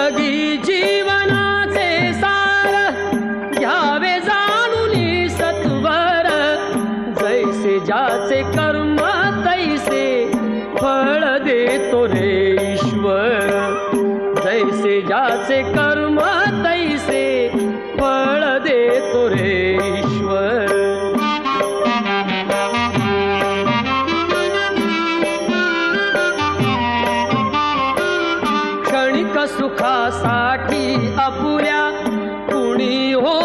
जिंदगी जीवनाचे सार घ्यावे जाणून सत्वर जैसे ज्याचे कर्म तैसे फळ देतो रे ईश्वर जैसे ज्याचे कर्म तैसे फळ देतो रे ईश्वर क्षणिक सुखासाठी अपुऱ्या कुणी हो